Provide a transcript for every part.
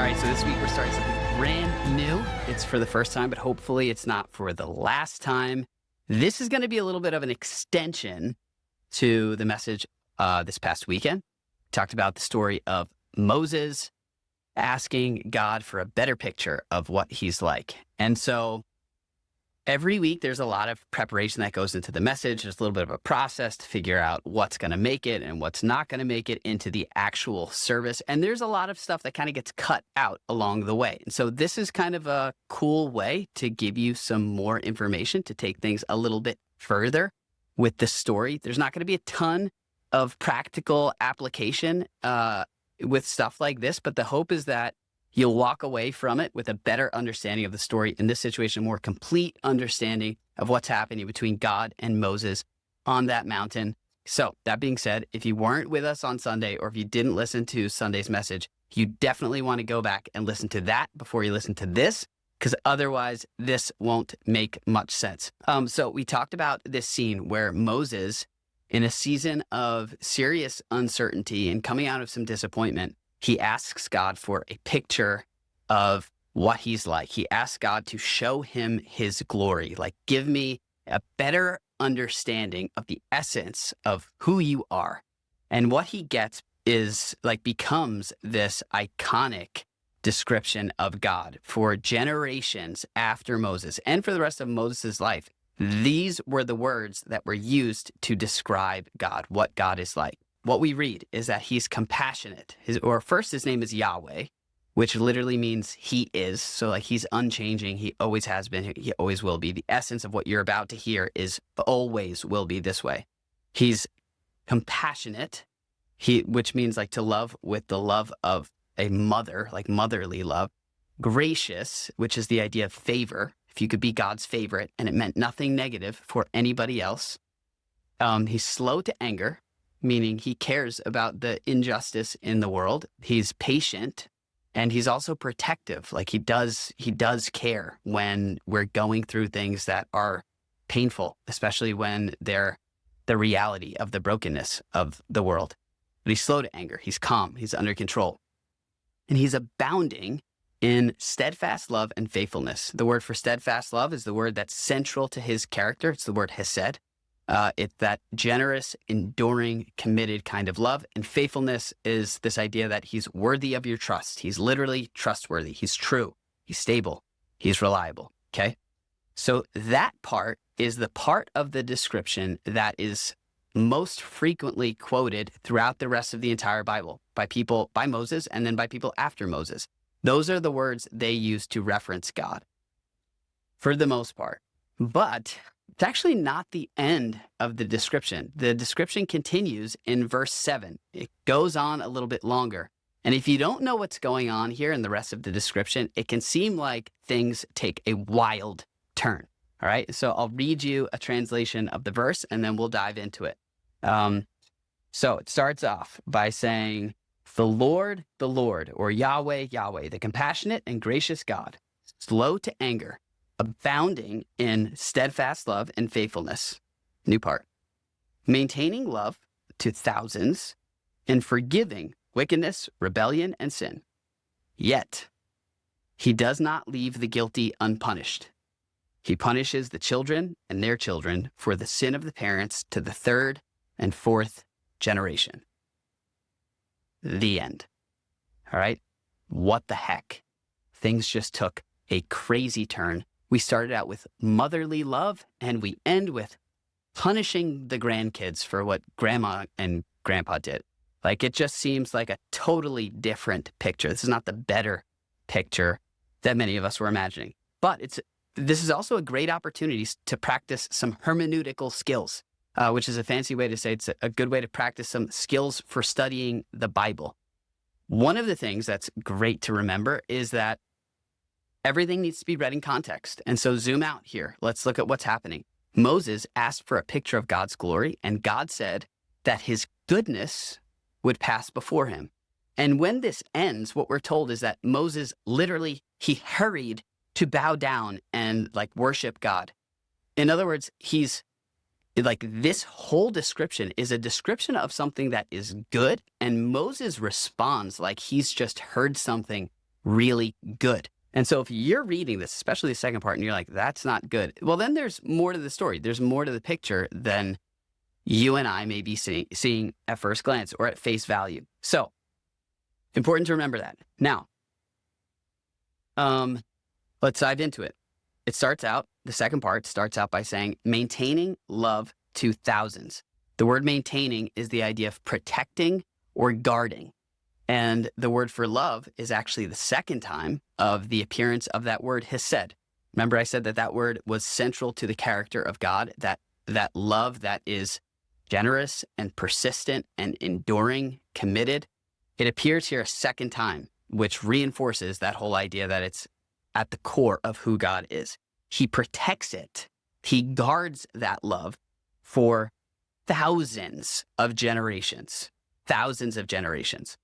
right, so this week we're starting something brand new. It's for the first time, but hopefully it's not for the last time. This is going to be a little bit of an extension to the message this past weekend. Talked about the story of Moses asking God for a better picture of what he's like. And so every week there's a lot of preparation that goes into the message. There's a little bit of a process to figure out what's going to make it and what's not going to make it into the actual service. And there's a lot of stuff that kind of gets cut out along the way. And so this is kind of a cool way to give you some more information to take things a little bit further with the story. There's not going to be a ton of practical application with stuff like this, but the hope is that you'll walk away from it with a better understanding of the story. In this situation, a more complete understanding of what's happening between God and Moses on that mountain. So that being said, if you weren't with us on Sunday, or if you didn't listen to Sunday's message, you definitely want to go back and listen to that before you listen to this, because otherwise this won't make much sense. So we talked about this scene where Moses, in a season of serious uncertainty and coming out of some disappointment, he asks God for a picture of what he's like. He asks God to show him his glory, like give me a better understanding of the essence of who you are. And what he gets is becomes this iconic description of God for generations after Moses and for the rest of Moses' life. These were the words that were used to describe God, what God is like. What we read is that he's compassionate. His name is Yahweh, which literally means he is. So he's unchanging. He always has been. He always will be. The essence of what you're about to hear is always will be this way. He's compassionate, which means to love with the love of a mother, like motherly love. Gracious, which is the idea of favor. If you could be God's favorite, and it meant nothing negative for anybody else. He's slow to anger, meaning he cares about the injustice in the world. He's patient, and he's also protective. He does care when we're going through things that are painful, especially when they're the reality of the brokenness of the world. But he's slow to anger. He's calm. He's under control. And he's abounding in steadfast love and faithfulness. The word for steadfast love is the word that's central to his character. It's the word hesed. It's that generous, enduring, committed kind of love. And faithfulness is this idea that he's worthy of your trust. He's literally trustworthy. He's true. He's stable. He's reliable. Okay? So that part is the part of the description that is most frequently quoted throughout the rest of the entire Bible by Moses, and then by people after Moses. Those are the words they use to reference God for the most part. But it's actually not the end of the description. The description continues in verse 7. It goes on a little bit longer. And if you don't know what's going on here in the rest of the description, it can seem like things take a wild turn. All right, so I'll read you a translation of the verse, and then we'll dive into it. So it starts off by saying, the Lord, or Yahweh, the compassionate and gracious God, slow to anger, abounding in steadfast love and faithfulness. New part. Maintaining love to thousands and forgiving wickedness, rebellion, and sin. Yet, he does not leave the guilty unpunished. He punishes the children and their children for the sin of the parents to the third and fourth generation. The end. All right. What the heck? Things just took a crazy turn. We started out with motherly love, and we end with punishing the grandkids for what grandma and grandpa did. It just seems like a totally different picture. This is not the better picture that many of us were imagining. But this is also a great opportunity to practice some hermeneutical skills, which is a fancy way to say it's a good way to practice some skills for studying the Bible. One of the things that's great to remember is that everything needs to be read in context. And so zoom out here. Let's look at what's happening. Moses asked for a picture of God's glory, and God said that his goodness would pass before him. And when this ends, what we're told is that Moses literally, he hurried to bow down and worship God. In other words, this whole description is a description of something that is good, and Moses responds like he's just heard something really good. And so if you're reading this, especially the second part, and you're like, that's not good, well, then there's more to the story. There's more to the picture than you and I may be seeing at first glance or at face value. So important to remember that. Now, let's dive into it. The second part starts out by saying, maintaining love to thousands. The word maintaining is the idea of protecting or guarding. And the word for love is actually the second time of the appearance of that word hesed. Remember I said that word was central to the character of God, that love that is generous and persistent and enduring, committed. It appears here a second time, which reinforces that whole idea that it's at the core of who God is. He protects it. He guards that love for thousands of generations. Thousands of generations.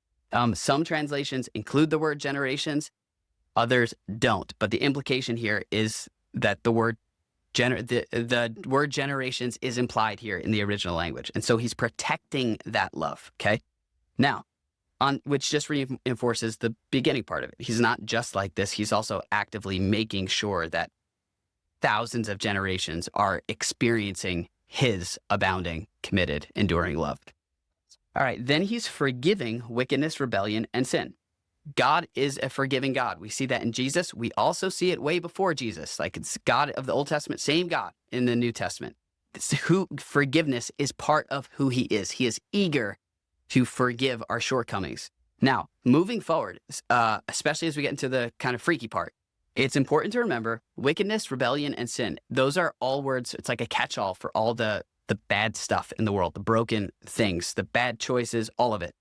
Some translations include the word generations, others don't. But the implication here is that the word generations is implied here in the original language. And so he's protecting that love, okay? Now, which just reinforces the beginning part of it. He's not just like this. He's also actively making sure that thousands of generations are experiencing his abounding, committed, enduring love. All right, then he's forgiving wickedness, rebellion, and sin. God is a forgiving God. We see that in Jesus. We also see it way before Jesus. Like it's God of the Old Testament, same God in the New Testament. Forgiveness is part of who he is. He is eager to forgive our shortcomings. Now, moving forward, especially as we get into the kind of freaky part, it's important to remember wickedness, rebellion, and sin. Those are all words. It's like a catch-all for all the bad stuff in the world, the broken things, the bad choices, all of it.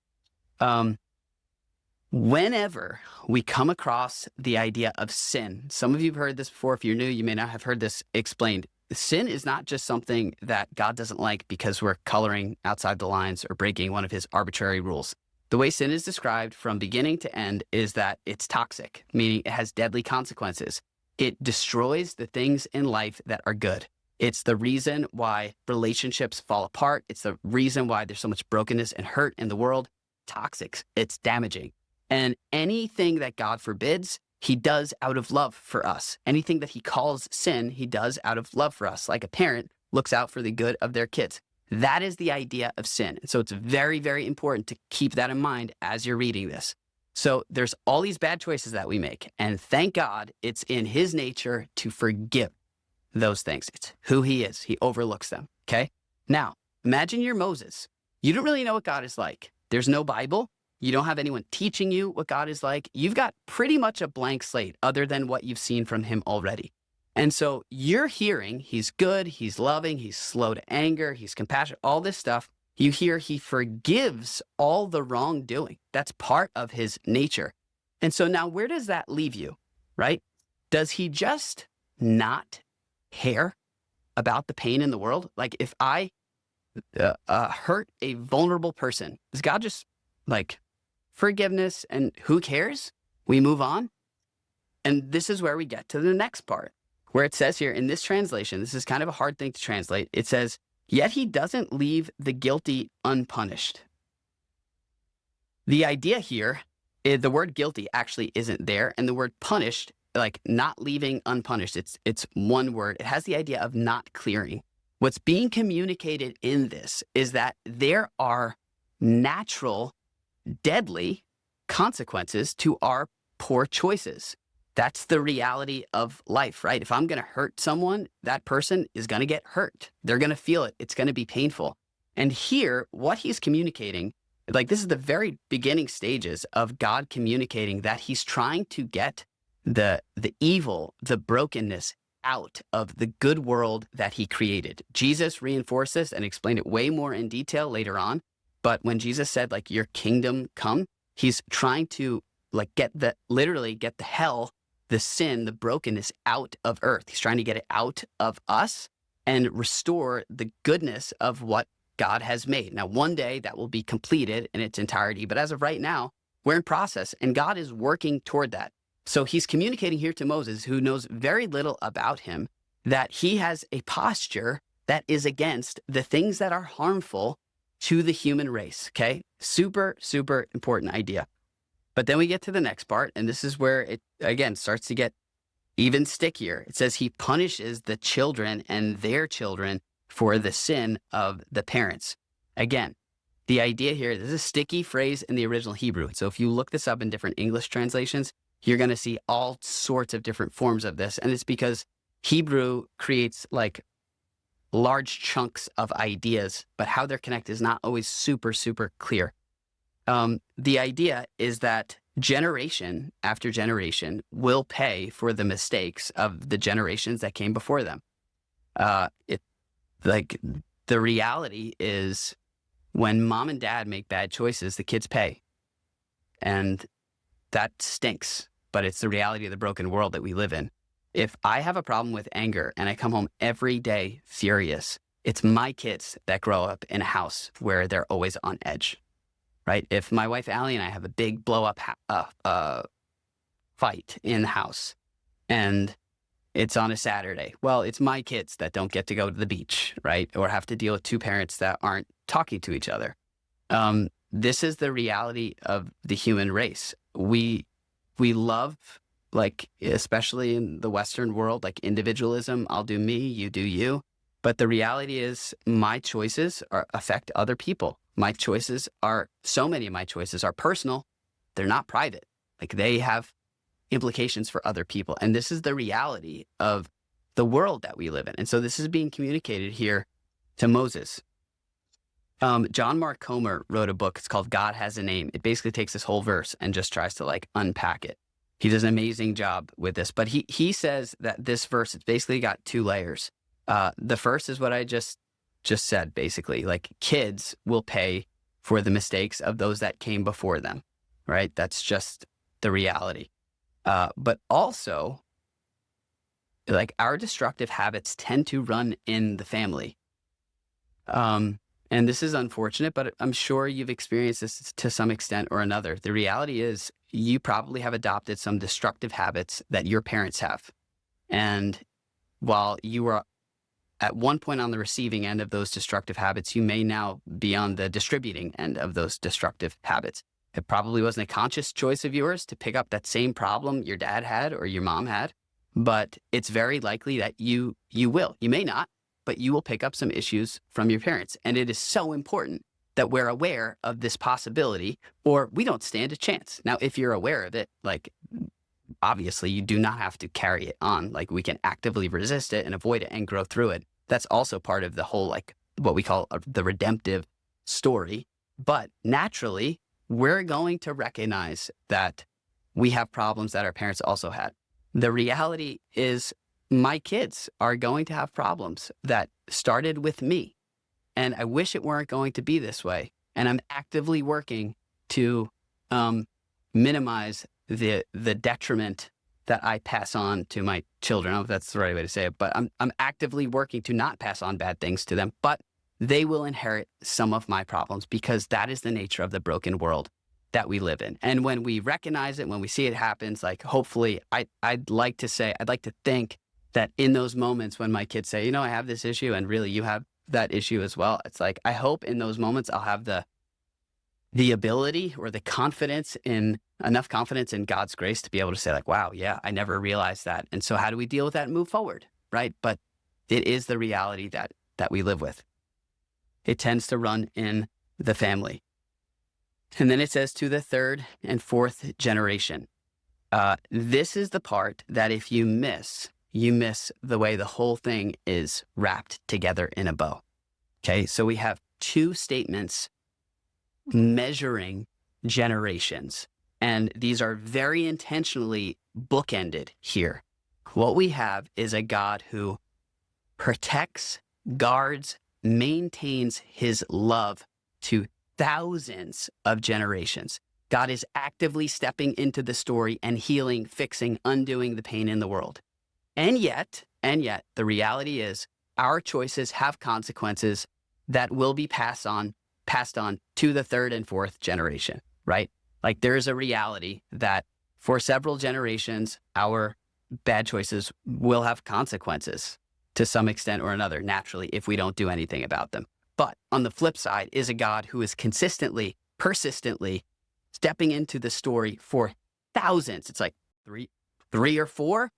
Whenever we come across the idea of sin, some of you have heard this before. If you're new, you may not have heard this explained. Sin is not just something that God doesn't like because we're coloring outside the lines or breaking one of his arbitrary rules. The way sin is described from beginning to end is that it's toxic, meaning it has deadly consequences. It destroys the things in life that are good. It's the reason why relationships fall apart. It's the reason why there's so much brokenness and hurt in the world. Toxic. It's damaging. And anything that God forbids, he does out of love for us. Anything that he calls sin, he does out of love for us. Like a parent looks out for the good of their kids. That is the idea of sin. And so it's very, very important to keep that in mind as you're reading this. So there's all these bad choices that we make. And thank God it's in his nature to forgive those things. It's who he is. He overlooks them. Okay. Now, imagine you're Moses. You don't really know what God is like. There's no Bible. You don't have anyone teaching you what God is like. You've got pretty much a blank slate other than what you've seen from him already. And so you're hearing he's good, he's loving, he's slow to anger, he's compassionate, all this stuff. You hear he forgives all the wrongdoing. That's part of his nature. And so now where does that leave you, right? Does he just not care about the pain in the world? Like if I hurt a vulnerable person, does God just like forgiveness and who cares? We move on. And this is where we get to the next part, where it says here in this translation, this is kind of a hard thing to translate. It says, yet he doesn't leave the guilty unpunished. The idea here is the word guilty actually isn't there. And the word punished, like not leaving unpunished, it's one word. It has the idea of not clearing. What's being communicated in this is that there are natural, deadly consequences to our poor choices. That's the reality of life, right? If I'm going to hurt someone, that person is going to get hurt. They're going to feel it. It's going to be painful. And here, what he's communicating, like this is the very beginning stages of God communicating that he's trying to get the evil, the brokenness out of the good world that he created. Jesus reinforced this and explained it way more in detail later on. But when Jesus said, like, your kingdom come, he's trying to like literally get the hell, the sin, the brokenness out of earth. He's trying to get it out of us and restore the goodness of what God has made. Now, one day that will be completed in its entirety. But as of right now, we're in process and God is working toward that. So he's communicating here to Moses, who knows very little about him, that he has a posture that is against the things that are harmful to the human race. Okay. Super, super important idea. But then we get to the next part, and this is where it, again, starts to get even stickier. It says he punishes the children and their children for the sin of the parents. Again, the idea here, this is a sticky phrase in the original Hebrew. So if you look this up in different English translations, you're going to see all sorts of different forms of this. And it's because Hebrew creates like large chunks of ideas, but how they're connected is not always super, super clear. The idea is that generation after generation will pay for the mistakes of the generations that came before them. The reality is when mom and dad make bad choices, the kids pay. And that stinks, but it's the reality of the broken world that we live in. If I have a problem with anger and I come home every day furious, it's my kids that grow up in a house where they're always on edge, right? If my wife, Allie, and I have a big blow up fight in the house and it's on a Saturday, well, it's my kids that don't get to go to the beach, right? Or have to deal with two parents that aren't talking to each other. This is the reality of the human race. We love, like, especially in the Western world, like individualism. I'll do me, you do you. But the reality is my choices affect other people. So many of my choices are personal. They're not private. Like they have implications for other people. And this is the reality of the world that we live in. And so this is being communicated here to Moses. John Mark Comer wrote a book. It's called God Has a Name. It basically takes this whole verse and just tries to like unpack it. He does an amazing job with this. But he says that this verse, it's basically got two layers. The first is what I just said, basically. Like kids will pay for the mistakes of those that came before them, right? That's just the reality. But also, like our destructive habits tend to run in the family. And this is unfortunate, but I'm sure you've experienced this to some extent or another. The reality is you probably have adopted some destructive habits that your parents have. And while you were at one point on the receiving end of those destructive habits, you may now be on the distributing end of those destructive habits. It probably wasn't a conscious choice of yours to pick up that same problem your dad had or your mom had, but it's very likely that you will. You may not, but you will pick up some issues from your parents. And it is so important that we're aware of this possibility, or we don't stand a chance. Now, if you're aware of it, like obviously you do not have to carry it on. Like we can actively resist it and avoid it and grow through it. That's also part of the whole, like what we call the redemptive story. But naturally, we're going to recognize that we have problems that our parents also had. The reality is my kids are going to have problems that started with me. And I wish it weren't going to be this way. And I'm actively working to minimize the detriment that I pass on to my children. I don't know if that's the right way to say it, but I'm actively working to not pass on bad things to them. But they will inherit some of my problems because that is the nature of the broken world that we live in. And when we recognize it, when we see it happens, like hopefully I'd like to think that in those moments when my kids say, I have this issue and really you have that issue as well. It's like, I hope in those moments I'll have the ability or the enough confidence in God's grace to be able to say like, wow, yeah, I never realized that. And so how do we deal with that and move forward? Right. But it is the reality that we live with. It tends to run in the family. And then it says to the third and fourth generation. This is the part that if you miss the way the whole thing is wrapped together in a bow. Okay, so we have two statements measuring generations, and these are very intentionally bookended here. What we have is a God who protects, guards, maintains his love to thousands of generations. God is actively stepping into the story and healing, fixing, undoing the pain in the world. And yet, the reality is our choices have consequences that will be passed on to the third and fourth generation, right? Like there's a reality that for several generations, our bad choices will have consequences to some extent or another, naturally, if we don't do anything about them. But on the flip side is a God who is consistently, persistently stepping into the story for thousands. It's like three or four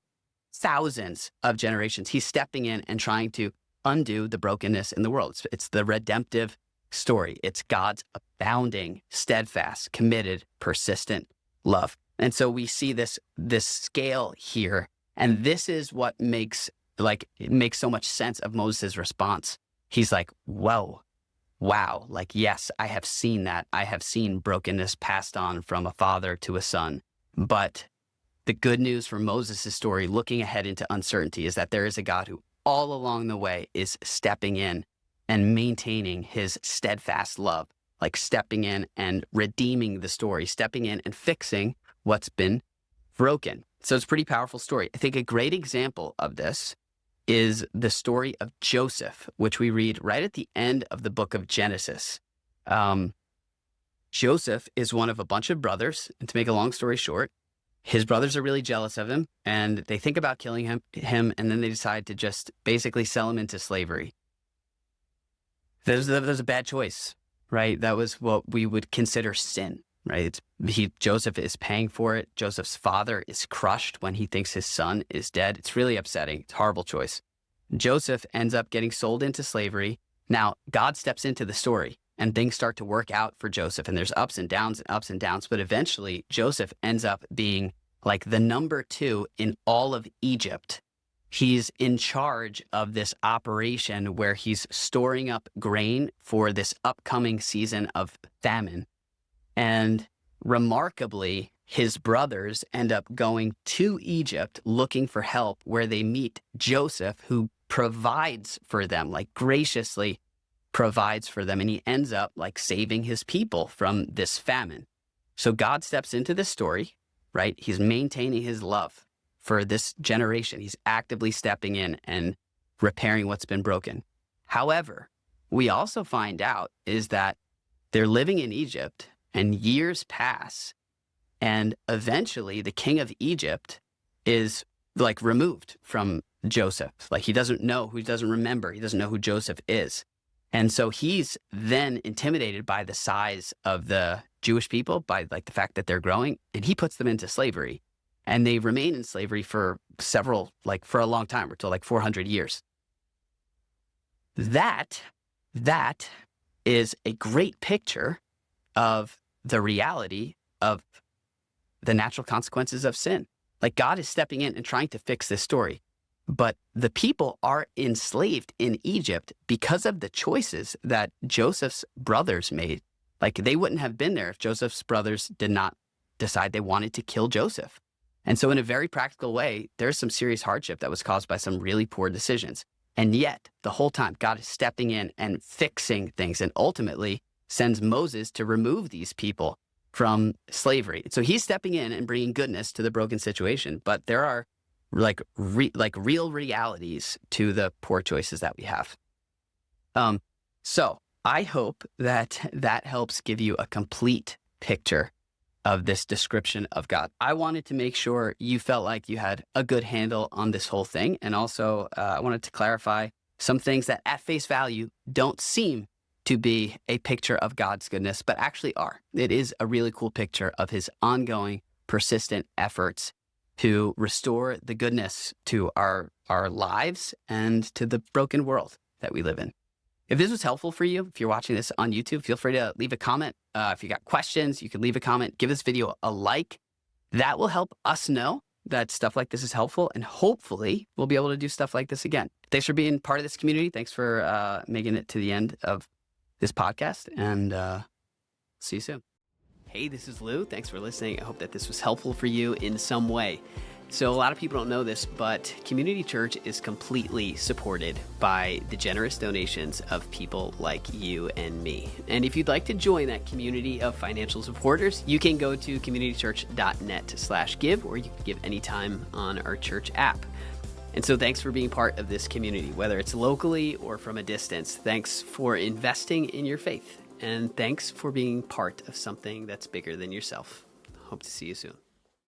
thousands of generations. He's stepping in and trying to undo the brokenness in the world. It's the redemptive story. It's God's abounding, steadfast, committed, persistent love. And so we see this scale here. And this is what makes so much sense of Moses' response. He's like, whoa, wow. Like, yes, I have seen that. I have seen brokenness passed on from a father to a son. But the good news for Moses' story, looking ahead into uncertainty, is that there is a God who all along the way is stepping in and maintaining his steadfast love, like stepping in and redeeming the story, stepping in and fixing what's been broken. So it's a pretty powerful story. I think a great example of this is the story of Joseph, which we read right at the end of the book of Genesis. Joseph is one of a bunch of brothers, and to make a long story short, his brothers are really jealous of him, and they think about killing him, and then they decide to just basically sell him into slavery. That was a bad choice, right? That was what we would consider sin, right? Joseph is paying for it. Joseph's father is crushed when he thinks his son is dead. It's really upsetting. It's a horrible choice. Joseph ends up getting sold into slavery. Now, God steps into the story, and things start to work out for Joseph, and there's ups and downs, but eventually Joseph ends up being like the number 2 in all of Egypt. He's in charge of this operation where he's storing up grain for this upcoming season of famine. And remarkably, his brothers end up going to Egypt looking for help, where they meet Joseph, who provides for them, like graciously provides for them. And he ends up like saving his people from this famine. So God steps into this story, right? He's maintaining his love for this generation. He's actively stepping in and repairing what's been broken. However, we also find out is that they're living in Egypt, and years pass, and eventually the king of Egypt is like removed from Joseph. Like he doesn't remember, he doesn't know who Joseph is. And so he's then intimidated by the size of the Jewish people, by like the fact that they're growing, and he puts them into slavery. And they remain in slavery for for a long time. We're told like 400 years. That is a great picture of the reality of the natural consequences of sin. Like God is stepping in and trying to fix this story. But the people are enslaved in Egypt because of the choices that Joseph's brothers made. Like they wouldn't have been there if Joseph's brothers did not decide they wanted to kill Joseph. And so in a very practical way, there's some serious hardship that was caused by some really poor decisions. And yet, the whole time, God is stepping in and fixing things, and ultimately sends Moses to remove these people from slavery. So he's stepping in and bringing goodness to the broken situation. But there are real realities to the poor choices that we have. So I hope that helps give you a complete picture of this description of God. I wanted to make sure you felt like you had a good handle on this whole thing. And also, I wanted to clarify some things that at face value don't seem to be a picture of God's goodness, but actually are. It is a really cool picture of his ongoing, persistent efforts to restore the goodness to our lives and to the broken world that we live in. If this was helpful for you, if you're watching this on YouTube, feel free to leave a comment. If you got questions, you can leave a comment. Give this video a like. That will help us know that stuff like this is helpful, and hopefully we'll be able to do stuff like this again. Thanks for being part of this community. Thanks for making it to the end of this podcast, and see you soon. Hey, this is Lou. Thanks for listening. I hope that this was helpful for you in some way. So a lot of people don't know this, but Community Church is completely supported by the generous donations of people like you and me. And if you'd like to join that community of financial supporters, you can go to communitychurch.net/give, or you can give anytime on our church app. And so thanks for being part of this community, whether it's locally or from a distance. Thanks for investing in your faith. And thanks for being part of something that's bigger than yourself. Hope to see you soon.